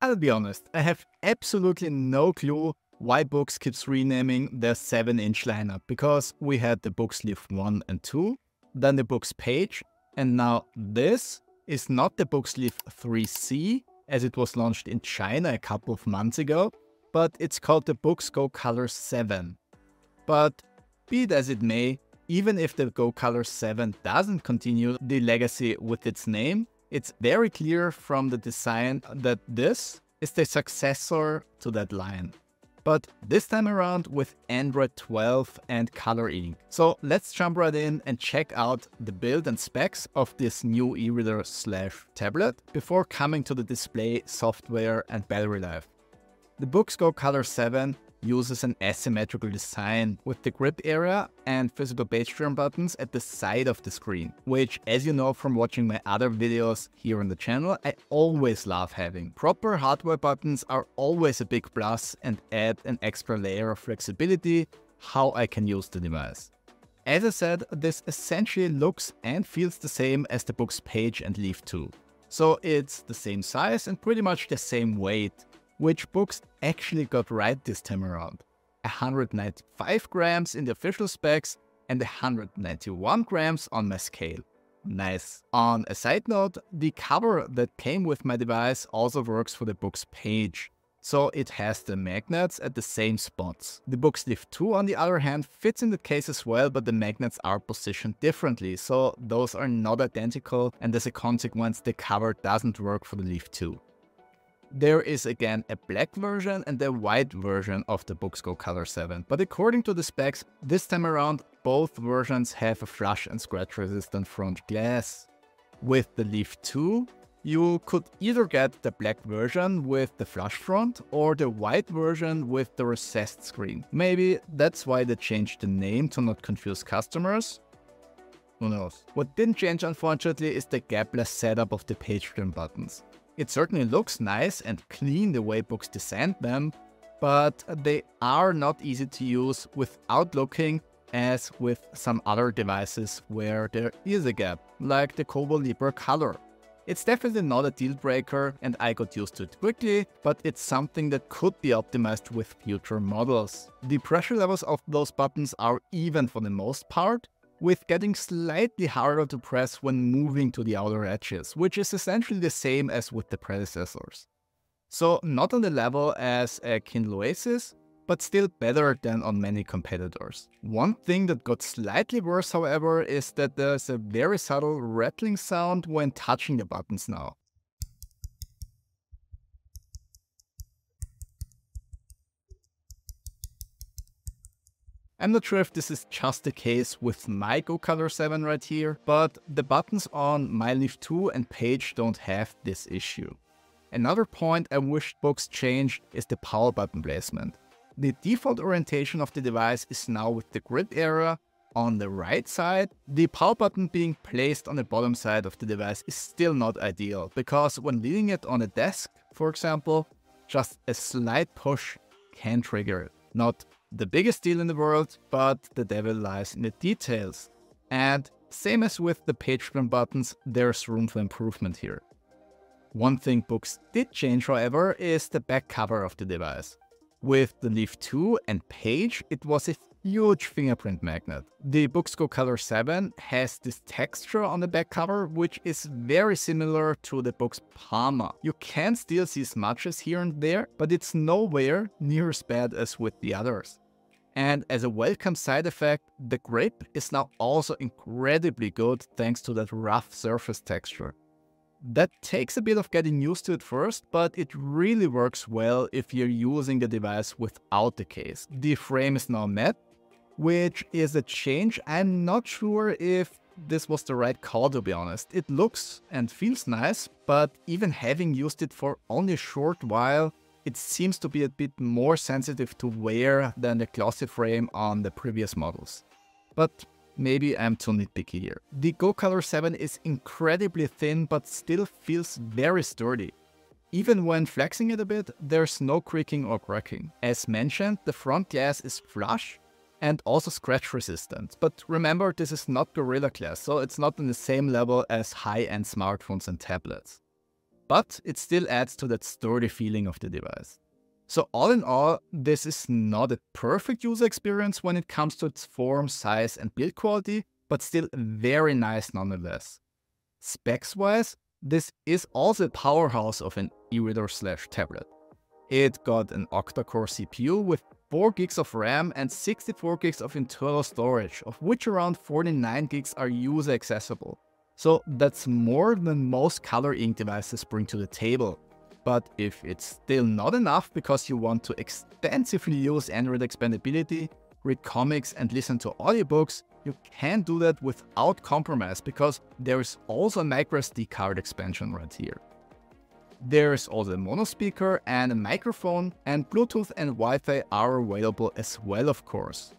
I'll be honest, I have absolutely no clue why Boox keeps renaming their 7-inch lineup, because we had the Boox Leaf 1 and 2, then the Boox Page, and now this is not the Boox Leaf 3C, as it was launched in China a couple of months ago, but it's called the Boox Go Color 7. But be it as it may, even if the Go Color 7 doesn't continue the legacy with its name, it's very clear from the design that this is the successor to that line. But this time around with Android 12 and Color ink. So let's jump right in and check out the build and specs of this new e-reader/tablet before coming to the display, software and battery life. The Boox Go Color 7 uses an asymmetrical design with the grip area and physical page turn buttons at the side of the screen, which, as you know from watching my other videos here on the channel, I always love having. Proper hardware buttons are always a big plus and add an extra layer of flexibility how I can use the device. As I said, this essentially looks and feels the same as the Boox Page and Leaf 2. So it's the same size and pretty much the same weight, which Boox actually got right this time around. 195 grams in the official specs and 191 grams on my scale. Nice. On a side note, the cover that came with my device also works for the Boox Page. So it has the magnets at the same spots. The Boox Leaf 2 on the other hand fits in the case as well, but the magnets are positioned differently, so those are not identical, and as a consequence the cover doesn't work for the Leaf 2. There is again a black version and a white version of the Boox Go Color 7, but according to the specs, this time around both versions have a flush and scratch resistant front glass. With the Leaf 2, you could either get the black version with the flush front or the white version with the recessed screen. Maybe that's why they changed the name to not confuse customers. Who knows? What didn't change unfortunately is the gapless setup of the page turn buttons. It certainly looks nice and clean the way Boox designed them, but they are not easy to use without looking as with some other devices where there is a gap, like the Kobo Libra Color. It's definitely not a deal breaker and I got used to it quickly, but it's something that could be optimized with future models. The pressure levels of those buttons are even for the most part, with getting slightly harder to press when moving to the outer edges, which is essentially the same as with the predecessors. So not on the level as a Kindle Oasis, but still better than on many competitors. One thing that got slightly worse, however, is that there's a very subtle rattling sound when touching the buttons now. I'm not sure if this is just the case with my Go Color 7 right here, but the buttons on my Leaf 2 and Page don't have this issue. Another point I wish Boox changed is the power button placement. The default orientation of the device is now with the grip area on the right side. The power button being placed on the bottom side of the device is still not ideal, because when leaving it on a desk, for example, just a slight push can trigger it. Not the biggest deal in the world, but the devil lies in the details. And same as with the page turn buttons, there's room for improvement here. One thing Boox did change, however, is the back cover of the device. With the Leaf 2 and Page, it was a huge fingerprint magnet. The Boox Go Color 7 has this texture on the back cover, which is very similar to the Boox Palma. You can still see smudges here and there, but it's nowhere near as bad as with the others. And as a welcome side effect, the grip is now also incredibly good thanks to that rough surface texture. That takes a bit of getting used to at first, but it really works well if you're using the device without the case. The frame is now matte, which is a change. I'm not sure if this was the right call, to be honest. It looks and feels nice, but even having used it for only a short while, it seems to be a bit more sensitive to wear than the glossy frame on the previous models. But maybe I'm too nitpicky here. The Go Color 7 is incredibly thin, but still feels very sturdy. Even when flexing it a bit, there's no creaking or cracking. As mentioned, the front glass is flush and also scratch resistant. But remember, this is not Gorilla Glass, so it's not on the same level as high-end smartphones and tablets. but it still adds to that sturdy feeling of the device. So all in all, this is not a perfect user experience when it comes to its form, size and build quality, but still very nice nonetheless. Specs-wise, this is also a powerhouse of an e-reader/tablet. It got an octa-core CPU with 4 gigs of RAM and 64 gigs of internal storage, of which around 49 gigs are user accessible. So that's more than most color ink devices bring to the table. But if it's still not enough because you want to extensively use Android expandability, read comics and listen to audiobooks, you can do that without compromise because there is also a microSD card expansion right here. There is also a mono speaker and a microphone, and Bluetooth and Wi-Fi are available as well, of course.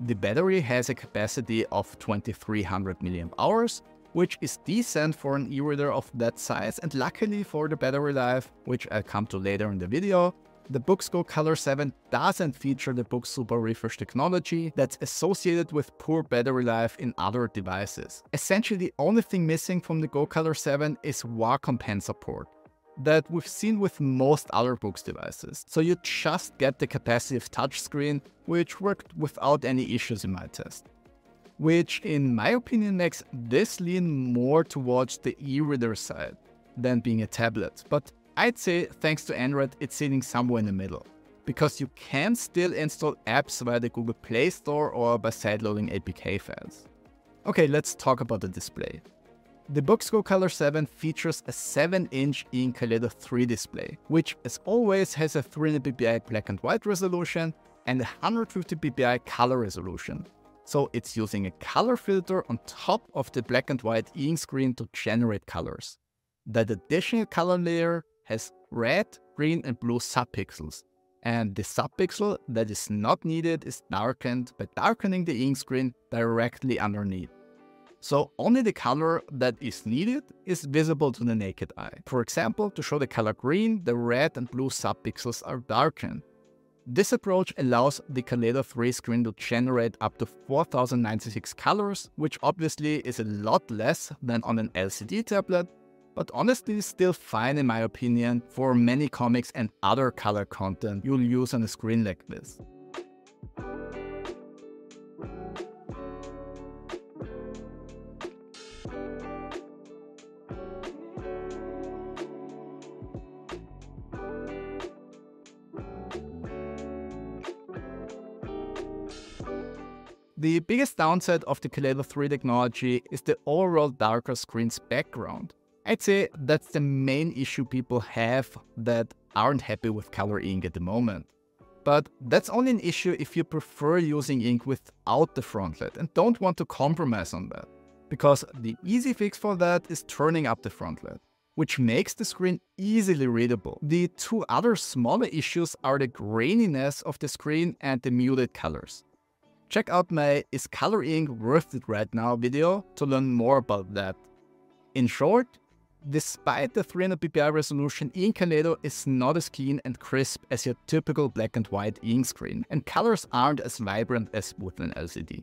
The battery has a capacity of 2300 mAh, which is decent for an e-reader of that size, and luckily for the battery life, which I'll come to later in the video, the Boox Go Color 7 doesn't feature the Boox Super Refresh technology that's associated with poor battery life in other devices. Essentially, the only thing missing from the Go Color 7 is Wacom pen support that we've seen with most other Boox devices. So you just get the capacitive touchscreen, which worked without any issues in my test. Which, in my opinion, makes this lean more towards the e-reader side than being a tablet. But I'd say, thanks to Android, it's sitting somewhere in the middle, because you can still install apps via the Google Play Store or by sideloading APK files. Okay, let's talk about the display. The Boox Go Color 7 features a 7-inch in Kaleido 3 display, which as always has a 300 ppi black and white resolution and a 150 ppi color resolution. So it's using a color filter on top of the black and white e-ink screen to generate colors. That additional color layer has red, green and blue subpixels, and the subpixel that is not needed is darkened by darkening the ink screen directly underneath. So only the color that is needed is visible to the naked eye. For example, to show the color green, the red and blue subpixels are darkened. This approach allows the Kaleido 3 screen to generate up to 4096 colors, which obviously is a lot less than on an LCD tablet, but honestly still fine in my opinion for many comics and other color content you'll use on a screen like this. The biggest downside of the Kaleido 3 technology is the overall darker screen's background. I'd say that's the main issue people have that aren't happy with color ink at the moment. But that's only an issue if you prefer using ink without the Frontlight and don't want to compromise on that. Because the easy fix for that is turning up the Frontlight, which makes the screen easily readable. The two other smaller issues are the graininess of the screen and the muted colors. Check out my "Is color ink worth it right now" video to learn more about that. In short, despite the 300 ppi resolution, ink Kaleido is not as clean and crisp as your typical black and white ink screen, and colors aren't as vibrant as with an LCD.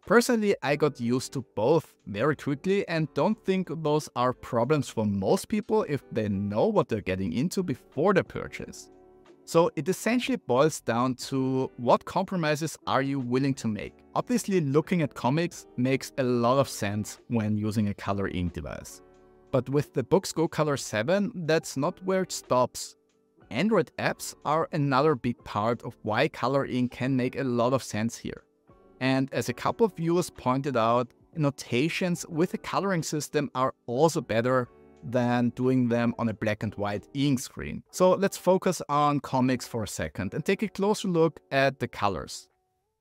Personally, I got used to both very quickly and don't think those are problems for most people if they know what they're getting into before the purchase. So it essentially boils down to what compromises are you willing to make. Obviously, looking at comics makes a lot of sense when using a color ink device. But with the Boox Go Color 7, that's not where it stops. Android apps are another big part of why color ink can make a lot of sense here. And as a couple of viewers pointed out, annotations with a coloring system are also better than doing them on a black and white ink screen. So let's focus on comics for a second and take a closer look at the colors.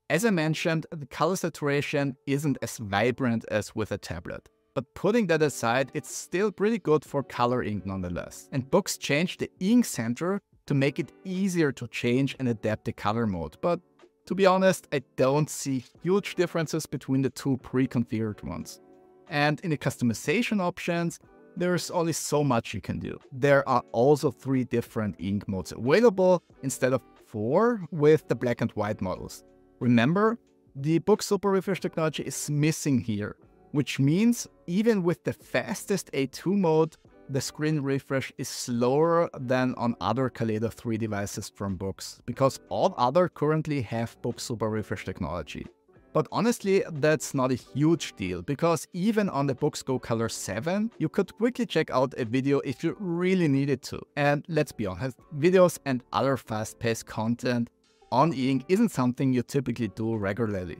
As I mentioned, the color saturation isn't as vibrant as with a tablet. But putting that aside, it's still pretty good for color ink nonetheless. And Boox changed the ink center to make it easier to change and adapt the color mode. But to be honest, I don't see huge differences between the two pre-configured ones. And in the customization options, there's only so much you can do. There are also 3 different ink modes available instead of 4 with the black and white models. Remember, the Boox Super Refresh technology is missing here, which means even with the fastest A2 mode, the screen refresh is slower than on other Kaleido 3 devices from Boox, because all other currently have Boox Super Refresh technology. But honestly, that's not a huge deal, because even on the Boox Go Color 7, you could quickly check out a video if you really needed to. And let's be honest, videos and other fast-paced content on e-ink isn't something you typically do regularly.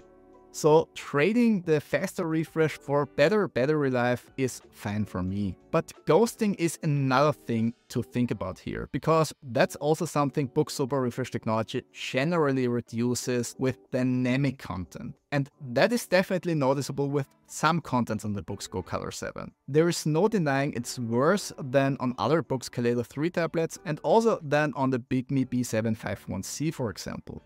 So trading the faster refresh for better battery life is fine for me. But ghosting is another thing to think about here, because that's also something Boox Super Refresh technology generally reduces with dynamic content. And that is definitely noticeable with some content on the Boox Go Color 7. There is no denying it's worse than on other Boox Kaleido 3 tablets and also than on the Bigme B751C, for example.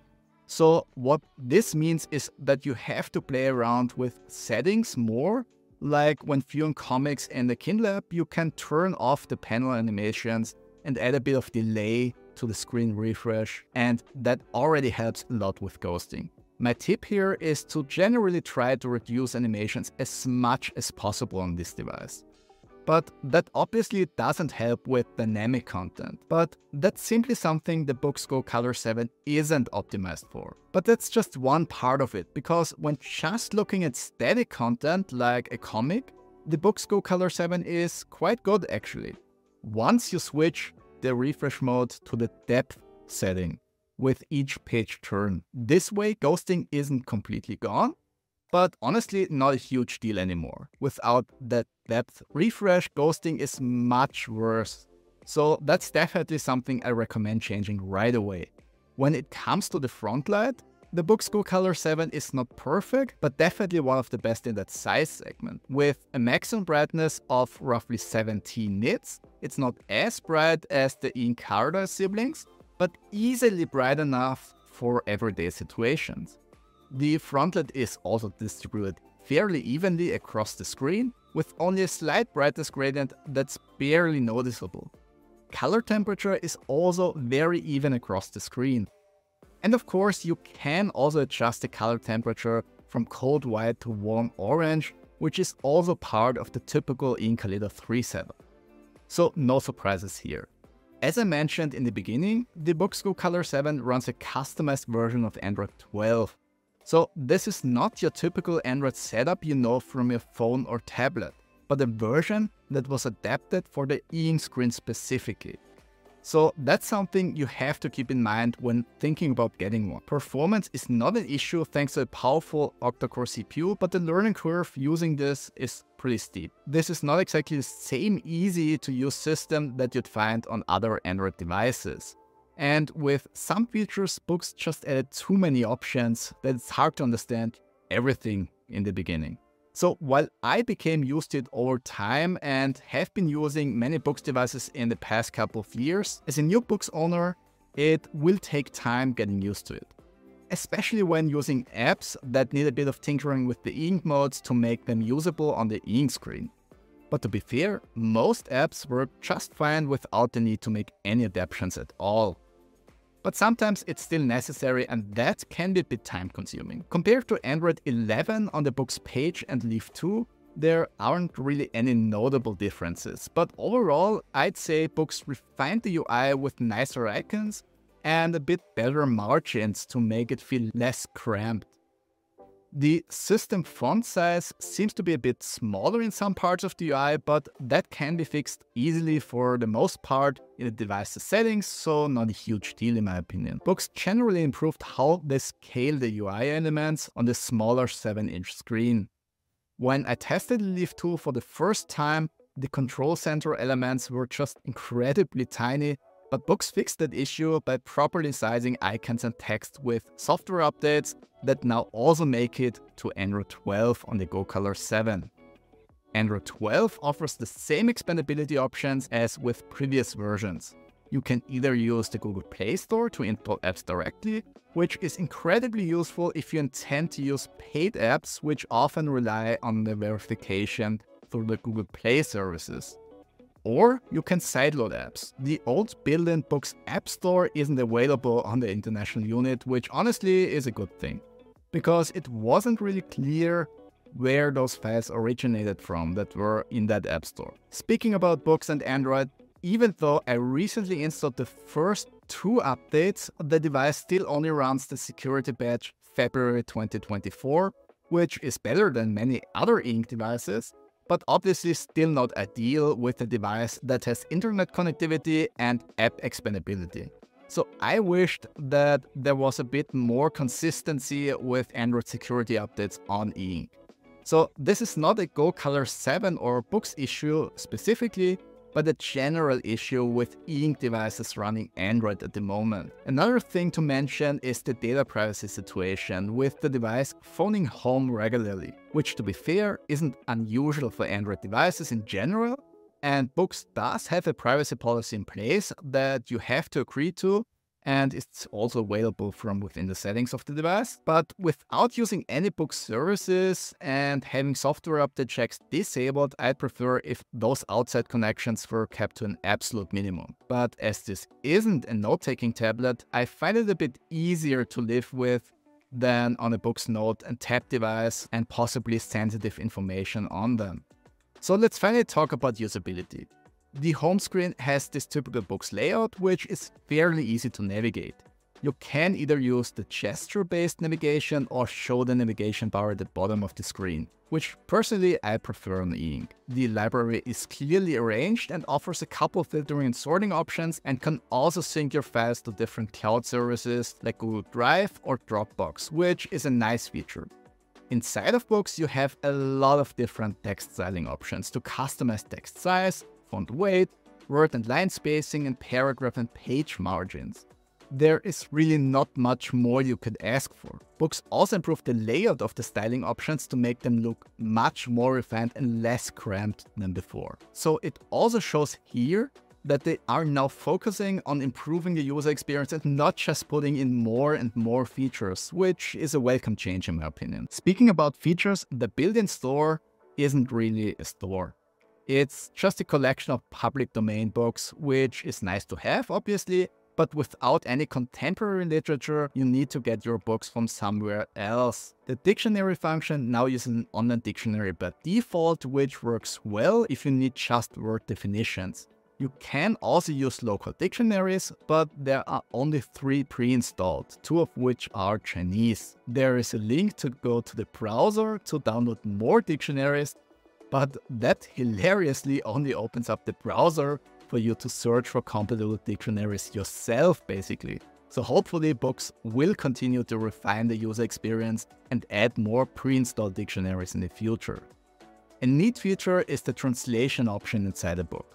So what this means is that you have to play around with settings more. Like when viewing comics in the Kindle app, you can turn off the panel animations and add a bit of delay to the screen refresh, and that already helps a lot with ghosting. My tip here is to generally try to reduce animations as much as possible on this device. But that obviously doesn't help with dynamic content. But that's simply something the Boox Go Color 7 isn't optimized for. But that's just one part of it, because when just looking at static content like a comic, the Boox Go Color 7 is quite good actually. Once you switch the refresh mode to the depth setting with each page turn. This way ghosting isn't completely gone, but honestly not a huge deal anymore. Without that depth refresh, ghosting is much worse. So that's definitely something I recommend changing right away. When it comes to the Frontlight, the Boox Go Color 7 is not perfect, but definitely one of the best in that size segment. With a maximum brightness of roughly 17 nits, it's not as bright as the e-ink Kaleido siblings, but easily bright enough for everyday situations. The Frontlight is also distributed fairly evenly across the screen, with only a slight brightness gradient that's barely noticeable. Color temperature is also very even across the screen. And of course, you can also adjust the color temperature from cold white to warm orange, which is also part of the typical e-ink Kaleido 3 setup. So no surprises here. As I mentioned in the beginning, the Boox Go Color 7 runs a customized version of Android 12. So this is not your typical Android setup you know from your phone or tablet, but a version that was adapted for the e-ink screen specifically. So that's something you have to keep in mind when thinking about getting one. Performance is not an issue thanks to a powerful octa-core CPU, but the learning curve using this is pretty steep. This is not exactly the same easy to use system that you'd find on other Android devices. And with some features, Boox just added too many options that it's hard to understand everything in the beginning. So while I became used to it over time and have been using many Boox devices in the past couple of years, as a new Boox owner, it will take time getting used to it. Especially when using apps that need a bit of tinkering with the e-ink modes to make them usable on the e-ink screen. But to be fair, most apps work just fine without the need to make any adaptations at all. But sometimes it's still necessary, and that can be a bit time consuming. Compared to Android 11 on the Boox Page and Leaf 2, there aren't really any notable differences. But overall, I'd say Boox refined the UI with nicer icons and a bit better margins to make it feel less cramped. The system font size seems to be a bit smaller in some parts of the UI, but that can be fixed easily for the most part in the device's settings, so not a huge deal in my opinion. Boox generally improved how they scale the UI elements on the smaller 7-inch screen. When I tested the Leaf 2 for the first time, the control center elements were just incredibly tiny, but Boox fixed that issue by properly sizing icons and text with software updates that now also make it to Android 12 on the Go Color 7. Android 12 offers the same expandability options as with previous versions. You can either use the Google Play Store to install apps directly, which is incredibly useful if you intend to use paid apps, which often rely on the verification through the Google Play services. Or you can sideload apps. The old built-in Boox App Store isn't available on the international unit, which honestly is a good thing, because it wasn't really clear where those files originated from that were in that app store. Speaking about Boox and Android, even though I recently installed the first 2 updates, the device still only runs the security patch February 2024, which is better than many other e-ink devices, but obviously still not ideal with a device that has internet connectivity and app expandability. So I wished that there was a bit more consistency with Android security updates on e-ink. So this is not a Go Color 7 or Boox issue specifically, but a general issue with e-ink devices running Android at the moment. Another thing to mention is the data privacy situation with the device phoning home regularly, which to be fair isn't unusual for Android devices in general, and Boox does have a privacy policy in place that you have to agree to, and it's also available from within the settings of the device. But without using any Boox services and having software update checks disabled, I'd prefer if those outside connections were kept to an absolute minimum. But as this isn't a note-taking tablet, I find it a bit easier to live with than on a Boox Note and Tab device and possibly sensitive information on them. So let's finally talk about usability. The home screen has this typical Boox layout, which is fairly easy to navigate. You can either use the gesture-based navigation or show the navigation bar at the bottom of the screen, which personally I prefer on e-ink. The library is clearly arranged and offers a couple of filtering and sorting options, and can also sync your files to different cloud services like Google Drive or Dropbox, which is a nice feature. Inside of Boox, you have a lot of different text styling options to customize text size, font weight, word and line spacing, and paragraph and page margins. There is really not much more you could ask for. Boox also improved the layout of the styling options to make them look much more refined and less cramped than before. So it also shows here that they are now focusing on improving the user experience and not just putting in more and more features, which is a welcome change in my opinion. Speaking about features, the built-in store isn't really a store. It's just a collection of public domain books, which is nice to have, obviously, but without any contemporary literature, you need to get your books from somewhere else. The dictionary function now uses an online dictionary by default, which works well if you need just word definitions. You can also use local dictionaries, but there are only 3 pre-installed, 2 of which are Chinese. There is a link to go to the browser to download more dictionaries, but that hilariously only opens up the browser for you to search for compatible dictionaries yourself, basically. So hopefully Boox will continue to refine the user experience and add more pre-installed dictionaries in the future. A neat feature is the translation option inside a book.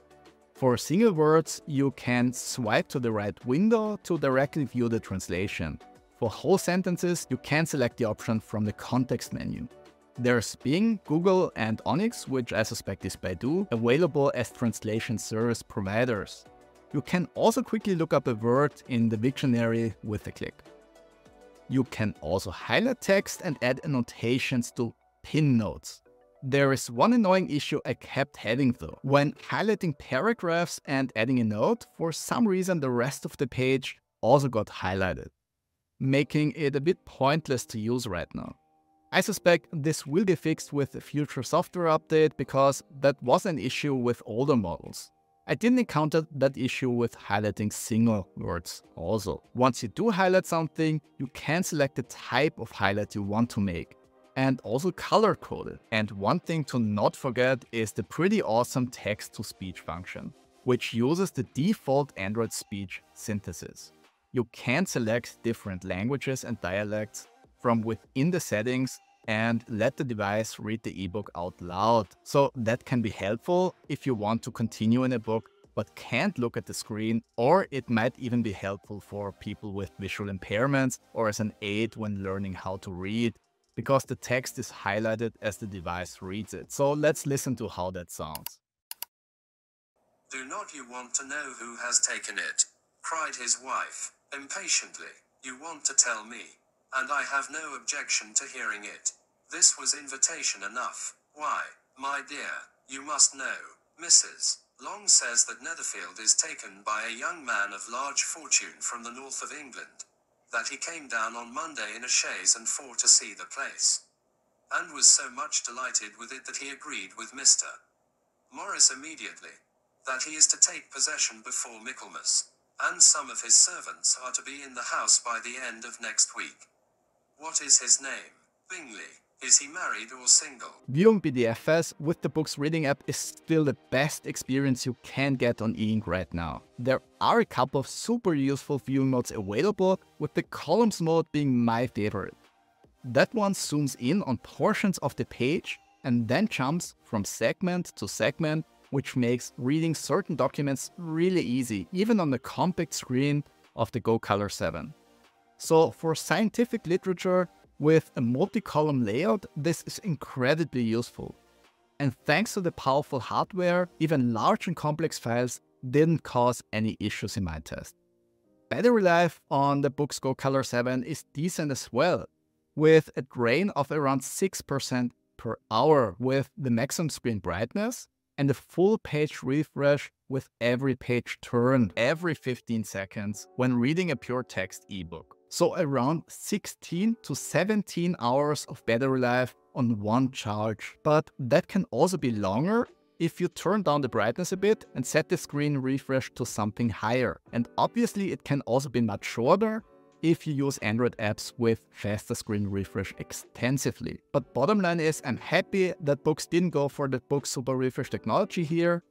For single words, you can swipe to the right window to directly view the translation. For whole sentences, you can select the option from the context menu. There's Bing, Google, and Onyx, which I suspect is Baidu, available as translation service providers. You can also quickly look up a word in the dictionary with a click. You can also highlight text and add annotations to pin notes. There is one annoying issue I kept having though. When highlighting paragraphs and adding a note, for some reason the rest of the page also got highlighted, making it a bit pointless to use right now. I suspect this will be fixed with a future software update because that was an issue with older models. I didn't encounter that issue with highlighting single words also. Once you do highlight something, you can select the type of highlight you want to make and also color code it. And one thing to not forget is the pretty awesome text-to-speech function, which uses the default Android speech synthesis. You can select different languages and dialects from within the settings and let the device read the ebook out loud. So that can be helpful if you want to continue in a book but can't look at the screen, or it might even be helpful for people with visual impairments or as an aid when learning how to read, because the text is highlighted as the device reads it. So let's listen to how that sounds. "Do not you want to know who has taken it?" cried his wife, impatiently. "You want to tell me? And I have no objection to hearing it. This was invitation enough. Why, my dear, you must know, Mrs. Long says that Netherfield is taken by a young man of large fortune from the north of England. That he came down on Monday in a chaise and 4 to see the place. and was so much delighted with it that he agreed with Mr. Morris immediately that he is to take possession before Michaelmas, and some of his servants are to be in the house by the end of next week. What is his name? Bingley. Is he married or single? Viewing PDFs with the Boox reading app is still the best experience you can get on e-ink right now. There are a couple of super useful viewing modes available, with the columns mode being my favorite. That one zooms in on portions of the page and then jumps from segment to segment, which makes reading certain documents really easy, even on the compact screen of the Go Color 7. So for scientific literature with a multi-column layout, this is incredibly useful. And thanks to the powerful hardware, even large and complex files didn't cause any issues in my test. Battery life on the Boox Go Color 7 is decent as well, with a drain of around 6% per hour with the maximum screen brightness and a full page refresh with every page turned every 15 seconds when reading a pure text ebook. So around 16 to 17 hours of battery life on one charge. But that can also be longer if you turn down the brightness a bit and set the screen refresh to something higher. And obviously it can also be much shorter if you use Android apps with faster screen refresh extensively. But bottom line is, I'm happy that Boox didn't go for the Boox Super Refresh technology here,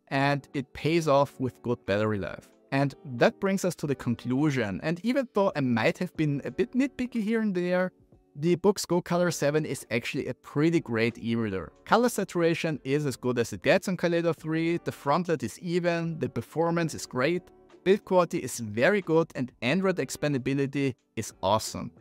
and it pays off with good battery life. And that brings us to the conclusion. And even though I might have been a bit nitpicky here and there, the Boox Go Color 7 is actually a pretty great e-reader. Color saturation is as good as it gets on Kaleido 3, the Frontlight is even, the performance is great, build quality is very good, and Android expandability is awesome.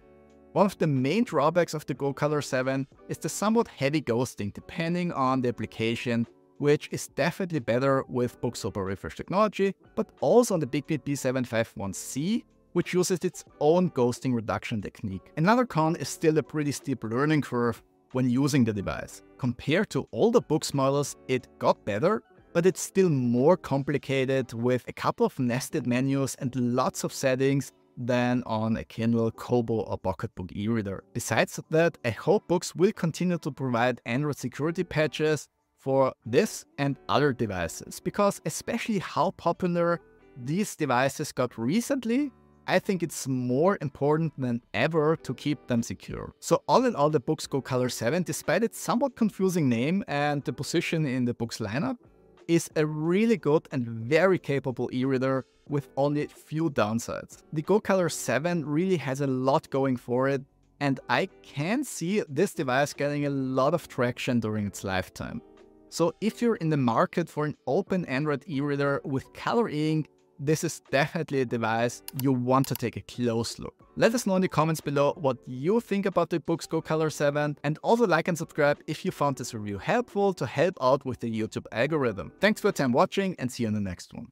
One of the main drawbacks of the Go Color 7 is the somewhat heavy ghosting depending on the application, which is definitely better with Boox Super Refresh technology, but also on the BigBit B751C, which uses its own ghosting reduction technique. Another con is still a pretty steep learning curve when using the device. Compared to older Boox models, it got better, but it's still more complicated with a couple of nested menus and lots of settings than on a Kindle, Kobo or Pocketbook e-reader. Besides that, I hope Boox will continue to provide Android security patches for this and other devices, because especially how popular these devices got recently, I think it's more important than ever to keep them secure. So all in all, the Boox Go Color 7, despite its somewhat confusing name and the position in the Boox lineup, is a really good and very capable e-reader with only a few downsides. The Go Color 7 really has a lot going for it, and I can see this device getting a lot of traction during its lifetime. So if you're in the market for an open Android e-reader with color ink, this is definitely a device you want to take a close look. Let us know in the comments below what you think about the Boox Go Color 7, and also like and subscribe if you found this review helpful to help out with the YouTube algorithm. Thanks for your time watching, and see you in the next one.